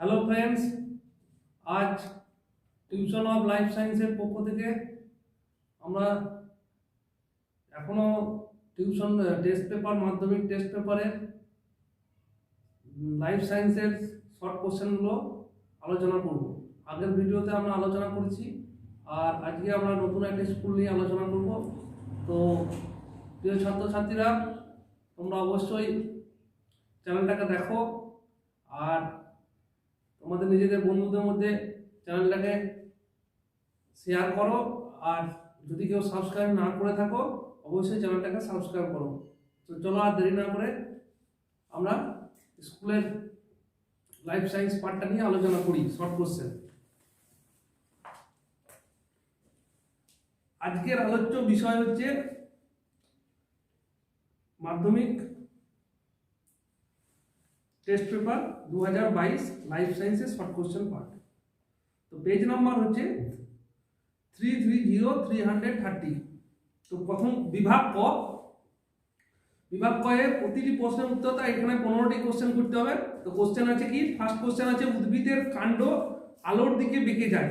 Hello friends, আজ tuition of life সায়েন্সের পক্ষ থেকে আমরা এখনো টিউশন টেস্ট পেপার মাধ্যমিক টেস্ট পেপারে লাইফ সায়েন্সের শর্ট কোশ্চেনগুলো আলোচনা করব। আগের ভিডিওতে আমরা আলোচনা করেছি, আর আজকে আমরা নতুন একটা স্কুল নিয়ে আলোচনা করব। তো প্রিয় ছাত্রছাত্রীরা, তোমরা অবশ্যই চ্যানেলটাকে দেখো আর তোমাদের নিজেদের বন্ধুদের মধ্যে চ্যানেলটাকে শেয়ার করো। আর যদি কেউ সাবস্ক্রাইব না করে থাকো, অবশ্যই চ্যানেলটাকে সাবস্ক্রাইব করো। তো চলো আর দেরি না করে আমরা স্কুলের লাইফ সায়েন্স পার্টটা নিয়ে আলোচনা করি। Short question. আজকের আলোচ্য বিষয় হচ্ছে মাধ্যমিক টেস্ট পেপার 2022 লাইফ সায়েন্সের শর্ট কোশ্চেন পার্ট। তো পেজ নাম্বার হচ্ছে 330 তো প্রথম বিভাগ ক। বিভাগ ক এর প্রতিটি প্রশ্নের উত্তরটা এখানে 15টি কোশ্চেন করতে হবে। তো কোশ্চেন আছে কি, ফার্স্ট কোশ্চেন আছে উদ্ভিদের কাণ্ড আলোর দিকে বেঁকে যায়,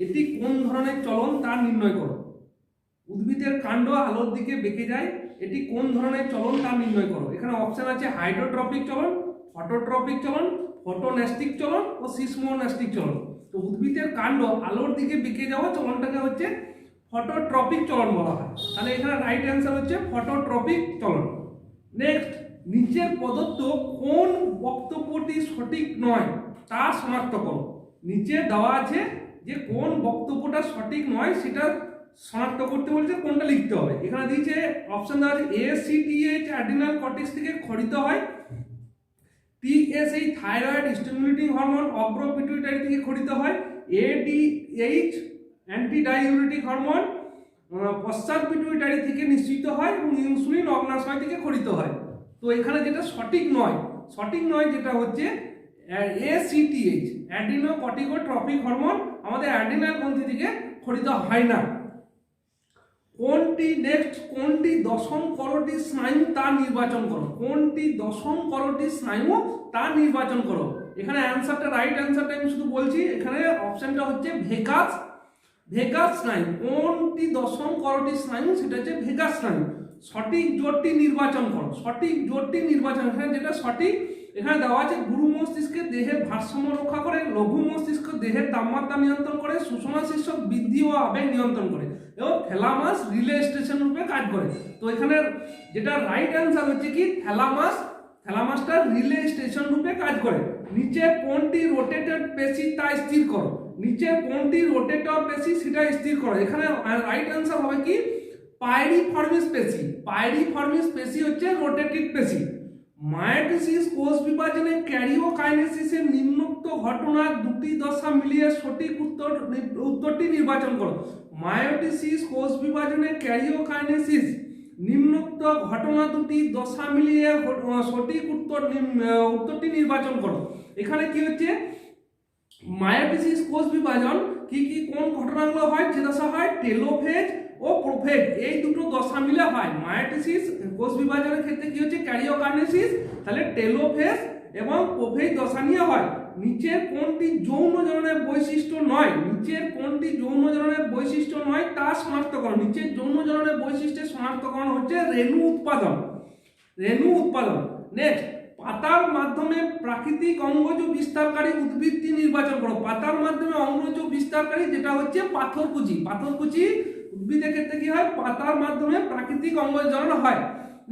এটি কোন ধরনের চলন তা নির্ণয় করো। উদ্ভিদের কাণ্ড আলোর দিকে বেঁকে যায়, এটি কোন ধরনের চলন তা নির্ণয় করো। এখানে অপশন আছে হাইড্রোট্রপিক চলন, ফটোট্রপিক চলন, ফটোন্যাস্টিক চলন ও সিসমোন্যাস্টিক চলন। তো উদ্ভিদের কাণ্ড আলোর দিকে বেঁকে যাওয়া চলনটাকে হচ্ছে ফটোট্রপিক চলন বলা হয়। তাহলে এখানে রাইট অ্যান্সার হচ্ছে ফটোট্রপিক চলন। নেক্সট, নিচের প্রদত্ত কোন বক্তব্যটি সঠিক নয় তা শনাক্ত করো। নিচে দেওয়া আছে যে কোন বক্তব্যটা সঠিক নয় সেটা শনাক্ত করতে বলছে, কোনটা লিখতে হবে। এখানে দিয়েছে অপশন দেওয়া আছে ACTH অ্যাড্রিনাল কর্টেক্স থেকে ক্ষরিত হয়, TSH থাইরয়েড স্টিমুলেটিং হরমোন অগ্র পিটুইটারি থেকে ক্ষরিত হয়, ADH অ্যান্টিডাইউরেটিক হরমোন পশ্চাৎ পিটুইটারি থেকে নিঃসৃত হয় এবং ইনসুলিন অগ্নাশয় থেকে ক্ষরিত হয়। তো এখানে যেটা সঠিক নয় যেটা হচ্ছে ACTH অ্যাডিনোকর্টিকোট্রপিক হরমোন আমাদের অ্যাড্রিনাল গ্রন্থি থেকে ক্ষরিত হয় না। কোনটি দশম করোটি স্নায়ু তা নির্বাচন করো। কোনটি দশম করোটি স্নায়ু তা নির্বাচন করো। এখানে অ্যান্সারটা, রাইট অ্যান্সারটা আমি শুধু বলছি, এখানে অপশনটা হচ্ছে ভেগাস স্নায়ু। কোনটি দশম করোটি স্নায়ু, সেটা হচ্ছে ভেগাস স্নায়ু। সঠিক জোটটি নির্বাচন করো। এখানে যেটা সঠিক, এখানে দেওয়া আছে গুরু মস্তিষ্কে দেহের ভারসাম্য রক্ষা করে, লঘু মস্তিষ্ক দেহের তাপমাত্রা নিয়ন্ত্রণ করে, সুষমা শীর্ষক বৃদ্ধি ও আবেগ নিয়ন্ত্রণ করে এবং থ্যালামাস রিলে স্টেশন রূপে কাজ করে। তো এখানে যেটা রাইট অ্যান্সার হচ্ছে কি থ্যালামাসটা রিলে স্টেশন রূপে কাজ করে। নিচে কোনটি রোটেটেড পেশি তা স্থির করো। নিচে কোনটি রোটেটর পেশি সেটা স্থির করো। এখানে রাইট অ্যান্সার হবে কি পাইরিফর্মিস পেশি হচ্ছে রোটেটেড পেশি। মায়োটিসিস কোষ বিভাজনে ক্যারিওকাইনেসিসের নিম্নোক্ত ঘটনার দুটি দশা মিলিয়ে সঠিক উত্তরটি নির্বাচন করো। মায়োটিসিস কোষ বিভাজনে ক্যারিওকাইনেসিস নিম্নোক্ত ঘটনা দুটি দশা মিলিয়ে সঠিক উত্তরটি নির্বাচন করো। এখানে কি হচ্ছে, মায়োটিসিস কোষ বিভাজন কোন ঘটনাগুলো হয়, যে দশা হয় টেলোফেজ ও প্রোফেজ, এই দুটো দশা মিলে হয়। মায়োটিসিস কোষ বিভাজনের ক্ষেত্রে কি হচ্ছে ক্যারিওকাইনেসিস, তাহলে টেলোফেজ এবং প্রোফেজ দশা নিয়ে হয়। নিচের কোনটি যৌন জননের বৈশিষ্ট্য নয় তা শনাক্তকরণ। নিচের যৌন জননের বৈশিষ্ট্যের শনাক্তকরণ হচ্ছে রেণু উৎপাদন। নেক্সট, পাতার মাধ্যমে প্রাকৃতিক অঙ্গজ বিস্তারকারী উদ্ভিদটি নির্বাচন করো। পাতার মাধ্যমে অঙ্গজ বিস্তারকারী যেটা হচ্ছে পাথরকুচি উদ্ভিদের ক্ষেত্রে কি হয়, পাতার মাধ্যমে প্রাকৃতিক অঙ্গজ জনন হয়।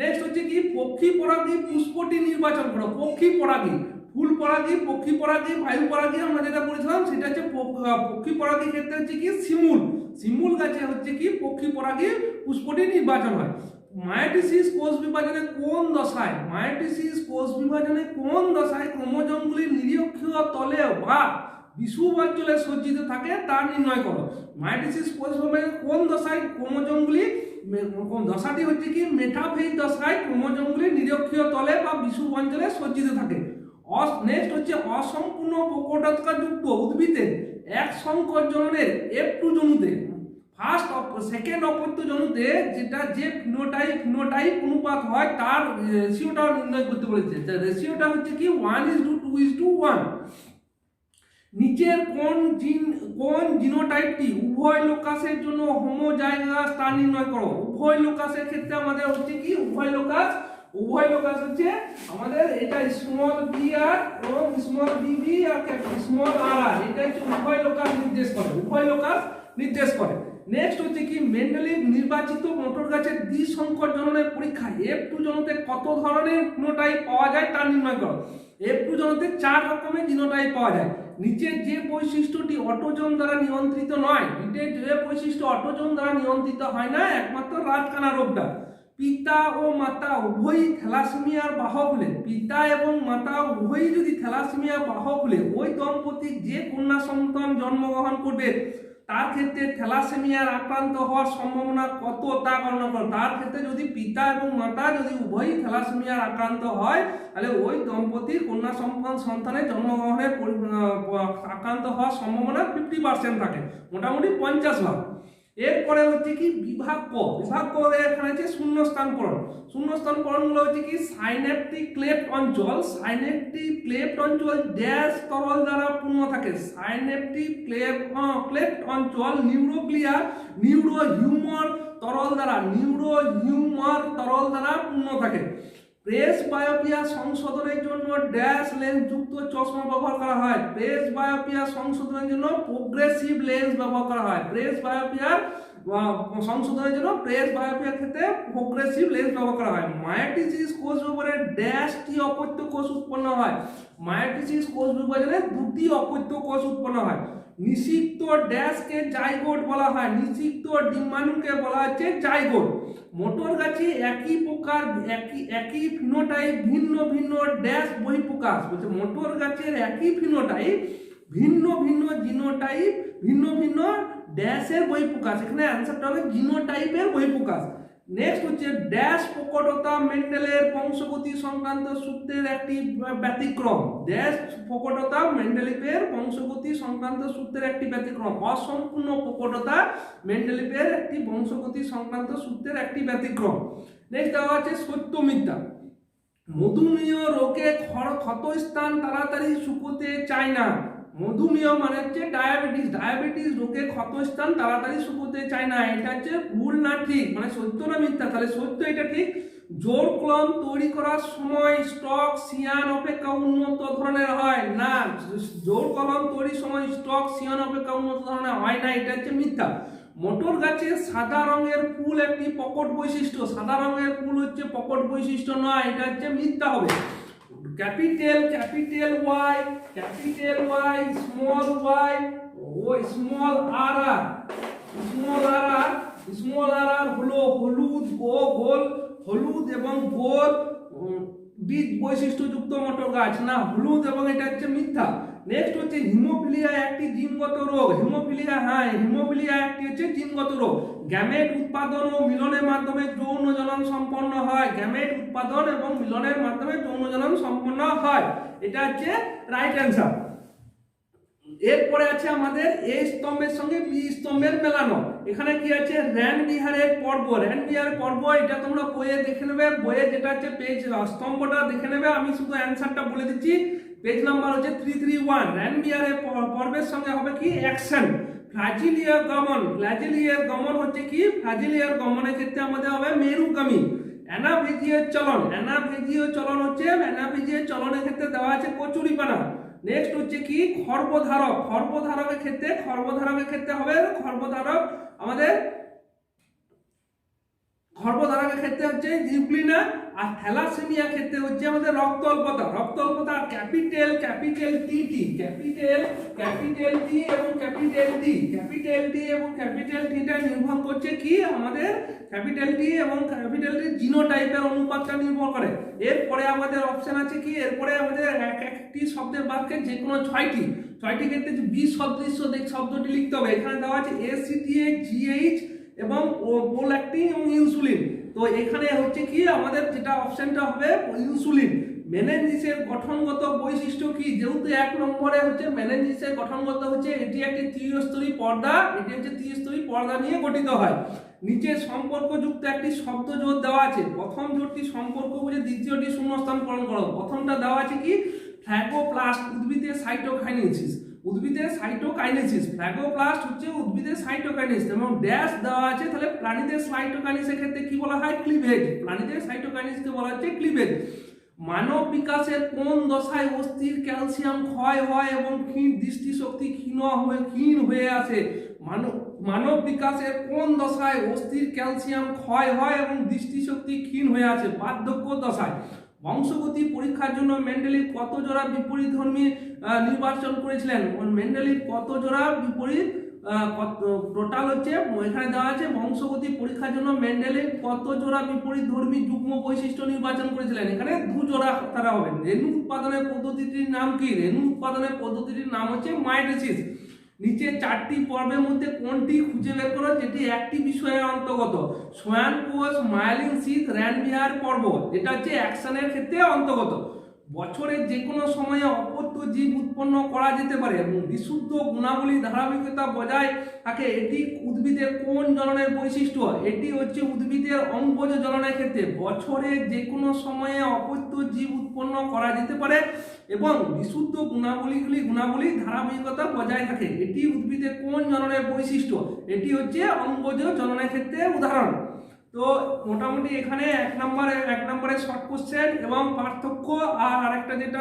নেক্সট হচ্ছে কি পক্ষী পরাগী পুষ্পটি নির্বাচন করো। পক্ষী পরাগী, ফুল পরাগী, পক্ষী পরাগী, বায়ু পরাগী আমরা যেটা বলেছিলাম সেটা হচ্ছে পক্ষী পরাগী ক্ষেত্রে হচ্ছে কি শিমুল গাছে হচ্ছে কি পক্ষী পরাগী পুষ্পটি নির্বাচন হয়। মায়োটিসিস কোষ বিভাজনে কোন দশায় ক্রোমোজোমগুলি নিরক্ষীয় তলে বা বিষুব অঞ্চলে সজ্জিত থাকে তা নির্ণয় করো। মায়োটিসিস কোষ বিভাজনে কোন দশায় ক্রোমোজোমগুলি, দশাটি হচ্ছে কি মেটাফেজ দশায় ক্রোমোজোমগুলি নিরক্ষীয় তলে বা বিষুব অঞ্চলে সজ্জিত থাকে। নেক্সট হচ্ছে অসম্পূর্ণ প্রকটতাযুক্ত উদ্ভিদের এক সংকর জননের F2 জনুতে সেকেন্ড অপত্য জনুতে যেটা যে ফিনোটাইপ অনুপাত হয় তার রেশিওটা নির্ণয় করতে বলেছে। রেশিওটা হচ্ছে কি 1:2:1। নিচের কোন জিনোটাইপটি উভয় লোকাসের জন্য হোমোজাইগাস তা নির্ণয় করো। উভয় লোকাসের ক্ষেত্রে আমাদের হচ্ছে কি উভয় লোকাস হচ্ছে আমাদের এটা স্মল বি আর এবং স্মল বিবি আর স্মল আর আর, এটা হচ্ছে উভয় লোকাস নির্দেশ করে। নেক্সট হচ্ছে কি মেন্ডেলিভ নির্বাচিত মোটর গাছের দ্বিসংকর জননের পরীক্ষায় F2 জনতে কত ধরনের জিনোটাইপ পাওয়া যায় তা নির্ণয় করো। F2 জনতে 4 রকমের জিনোটাইপ পাওয়া যায়। নিচের যে বৈশিষ্ট্যটি অটোজোন দ্বারা নিয়ন্ত্রিত নয়, নিচের যে বৈশিষ্ট্য অটোজোন দ্বারা নিয়ন্ত্রিত হয় না, একমাত্র রাতকানা রোগটা। পিতা ও মাতা উভয়ই থ্যালাসেমিয়ার বাহক হলে, পিতা এবং মাতা উভয়ই যদি থ্যালাসেমিয়ার বাহক হলে ওই দম্পতি যে কন্যা সন্তান জন্মগ্রহণ করবে তার ক্ষেত্রে থ্যালাসেমিয়ার আক্রান্ত হওয়ার সম্ভাবনা কত তা গণনা করো। তার ক্ষেত্রে যদি পিতা এবং মাতা যদি উভয়ই থ্যালাসেমিয়ার আক্রান্ত হয় তাহলে ওই দম্পতির কন্যা সন্তানের জন্মগ্রহণের আক্রান্ত হওয়ার সম্ভাবনা 50% থাকে, মোটামুটি 50 ভাগ। এরপরে হচ্ছে কি বিভাগ ক এখানে হচ্ছে শূন্যস্থানকরণগুলো হচ্ছে কি সাইন্যাপটিক ক্লেফট অঞ্চল ড্যাশ তরল দ্বারা পূর্ণ থাকে। সাইন্যাপটিক ক্লেফট অঞ্চল নিউরো হিউমার তরল দ্বারা পূর্ণ থাকে। প্রেস বায়োপিয়া সংশোধনের জন্য ড্যাশ লেন্স যুক্ত চশমা ব্যবহার করা হয়। প্রেস বায়োপিয়া সংশোধনের জন্য প্রোগ্রেসিভ লেন্স ব্যবহার করা হয়। প্রেস বায়োপিয়ার ক্ষেত্রে প্রোগ্রেসিভ লেন্স ব্যবহার করা হয়। মায়োটিসিস কোষ বিভাজনে ড্যাশটি অপত্য কোষ উৎপন্ন হয়। মায়োটিসিস কোষ বিভাজনে 2টি অপত্য কোষ উৎপন্ন হয়। নিষিক্ত ড্যাশকে জাইগোট বলা হয়। নিষিক্ত ডিম্বাণুকে বলা হচ্ছে জাইগোট। মোটর গাছে একই ফিনোটাইপ ভিন্ন ভিন্ন ড্যাশ বহিঃপ্রকাশ বলছে। মোটর গাছের একই ফিনোটাইপ ভিন্ন ভিন্ন জিনোটাইপ ভিন্ন ভিন্ন ড্যাশের বহিঃপ্রকাশ, এখানে অ্যান্সারটা হবে জিনোটাইপের বহিঃপ্রকাশ। নেক্সট হচ্ছে ড্যাশ প্রকটতা মেন্ডেলের বংশগতি সংক্রান্ত সূত্রের একটি ব্যতিক্রম। ড্যাশ প্রকটতা মেন্ডেলিভের বংশগতি সংক্রান্ত সূত্রের একটি ব্যতিক্রম। অসম্পূর্ণ প্রকটতা মেন্ডেলিভের একটি বংশগতি সংক্রান্ত সূত্রের একটি ব্যতিক্রম। নেক্সট দেওয়া আছে সত্য মিথ্যা। মধুমেহ রোগে ক্ষতস্থান তাড়াতাড়ি শুকোতে চায় না। মধুমেহ মানে হচ্ছে ডায়াবেটিস রোগে ক্ষতস্থান তাড়াতাড়ি শুকোতে চায় না। এটা হচ্ছে ভুল না ঠিক, মানে সত্য না মিথ্যা? তাহলে সত্য, এটা ঠিক। জোর কলম তৈরি করার সময় স্টক সিয়ান অপেক্ষা উন্নত ধরনের হয় না। জোর কলম তৈরির সময় স্টক সিয়ান অপেক্ষা উন্নত ধরনের হয় না, এটা হচ্ছে মিথ্যা। মোটর গাছে সাদা রঙের ফুল একটি প্রকট বৈশিষ্ট্য। সাদা রঙের ফুল হচ্ছে প্রকট বৈশিষ্ট্য নয়, এটা হচ্ছে মিথ্যা হবে। ক্যাপিটাল ওয়াই স্মল ওয়াই ও স্মল আর হলো হলুদ এবং গোল বীজ বৈশিষ্ট্যযুক্ত মোটর গাছ না, হলুদ এবং এটা হচ্ছে মিথ্যা। নেক্সট হচ্ছে হিমোফিলিয়া একটি জিনগত রোগ। হিমোফিলিয়া একটি হচ্ছে জিনগত রোগ। গ্যামেট উৎপাদন ও মিলনের মাধ্যমে যৌন জনন সম্পন্ন হয়। গ্যামেট উৎপাদন এবং মিলনের মাধ্যমে যৌন জনন সম্পন্ন হয়, এটা হচ্ছে রাইট অ্যান্সার। এরপরে আছে আমাদের এ স্তম্ভের সঙ্গে বি স্তম্ভের মেলানো। এখানে কি আছে র্যানবিহারের পর্ব। এটা তোমরা বইয়ে দেখে নেবে, বইয়ে যেটা আছে পেজ স্তম্ভটা দেখে নেবে। আমি শুধু অ্যান্সারটা বলে দিচ্ছি। পেজ নাম্বার হচ্ছে 331। র্যানবিহারের পর্বের সঙ্গে হবে কি অ্যাকশন। ফ্ল্যাজিলিয়ার গমন হচ্ছে কি ফ্ল্যাজিলিয়ার গমনের ক্ষেত্রে আমাদের হবে মেরুগামী। অ্যানাভেজীয় চলনের ক্ষেত্রে দেওয়া আছে কচুরিপানা। নেক্সট হচ্ছে কি খর্বধারকের ক্ষেত্রে হবে খর্বধারকের ক্ষেত্রে হচ্ছে ইউগ্লিনা। আর থ্যালাসেমিয়া ক্ষেত্রে হচ্ছে আমাদের রক্ত অল্পতা। আর ক্যাপিটাল টি এবং ক্যাপিটাল টিটা নির্ভর করছে কি আমাদের ক্যাপিটাল টি এবং ক্যাপিটাল টি জিনোটাইপের অনুপাতটা নির্ভর করে। এরপরে আমাদের অপশন আছে কি, এরপরে আমাদের একটি শব্দের বাক্যে যে কোনো ছয়টি ক্ষেত্রে বি সদৃশ্য শব্দটি লিখতে হবে। এখানে দেওয়া আছে ACTA, GH এবং প্রোল্যাক্টিন এবং ইনসুলিন। তো এখানে হচ্ছে কি আমাদের যেটা অপশনটা হবে ইনসুলিন। মেনেঞ্জিসের গঠনগত বৈশিষ্ট্য কি? যেহেতু 1 নম্বরে হচ্ছে মেনেঞ্জিসের গঠনগত হচ্ছে এটি একটি ত্রিস্তরী পর্দা নিয়ে গঠিত হয়। নিচে সম্পর্কযুক্ত একটি শব্দ জোট দেওয়া আছে। প্রথম জোটটি সম্পর্ক বুঝে দ্বিতীয়টি শূন্যস্থানকরণ করো। প্রথমটা দেওয়া আছে কি ফ্ল্যাগোপ্লাস্ট উদ্ভিদের সাইটোকাইনেসিস। উদ্ভিদের সাইটোকাইনেসিস, ফ্ল্যাগোপ্লাস্ট হচ্ছে উদ্ভিদের সাইটোকাইনেসিস এবং ড্যাশ দেওয়া আছে, তাহলে প্রাণীদের সাইটোকাইনেসিসের ক্ষেত্রে কি বলা হয়? ক্লিভেজ। প্রাণীদের সাইটোকাইনেসিসকে বলা হচ্ছে ক্লিভেজ। মানব বিকাশের কোন দশায় অস্থির ক্যালসিয়াম ক্ষয় হয় এবং দৃষ্টিশক্তি ক্ষীণ হয়ে আসে? মানব বিকাশের কোন দশায় অস্থির ক্যালসিয়াম ক্ষয় হয় এবং দৃষ্টিশক্তি ক্ষীণ হয়ে আসে? বার্ধক্য দশায়। বংশগতি পরীক্ষার জন্য মেন্ডেলিভ কত জোড়া বিপরীতধর্মী নির্বাচন করেছিলেন? মেন্ডেলিভ কত জোড়া বিপরীত টোটাল হচ্ছে এখানে দেওয়া আছে বংশগতি পরীক্ষার জন্য মেন্ডেলিভ কত জোড়া বিপরীতধর্মী যুগ্ম বৈশিষ্ট্য নির্বাচন করেছিলেন? এখানে 2 জোড়া তারা হবে। রেণু উৎপাদনের পদ্ধতিটির নাম কি? রেণু উৎপাদনের পদ্ধতিটির নাম হচ্ছে মাইটোসিস। নিচে 4টি পর্বের মধ্যে কোনটি খুঁজে বের করো যেটি একটি বিষয়ের অন্তর্গত? সোয়ান কোষ, মায়ালিন শীথ, র্যানভিয়ার পর্ব, যেটা হচ্ছে অ্যাকশনের ক্ষেত্রে অন্তর্গত। বছরের যে কোনো সময়ে অপত্য জীব উৎপন্ন করা যেতে পারে এবং বিশুদ্ধ গুণাবলী ধারাবাহিকতা বজায় থাকে, এটি উদ্ভিদের কোন জ্বলনের বৈশিষ্ট্য? এটি হচ্ছে উদ্ভিদের অঙ্গজ জ্বলনের ক্ষেত্রে বছরের যে কোনো সময়ে অপত্য জীব উৎপন্ন করা যেতে পারে এবং বিশুদ্ধ গুণাবলী ধারাবাহিকতা বজায় থাকে, এটি উদ্ভিদের কোন জ্বলনের বৈশিষ্ট্য? এটি হচ্ছে অঙ্গজ জ্বলনের ক্ষেত্রে উদাহরণ। তো মোটামুটি এখানে এক নম্বরে শর্ট কোশ্চেন এবং পার্থক্য আর আরেকটা যেটা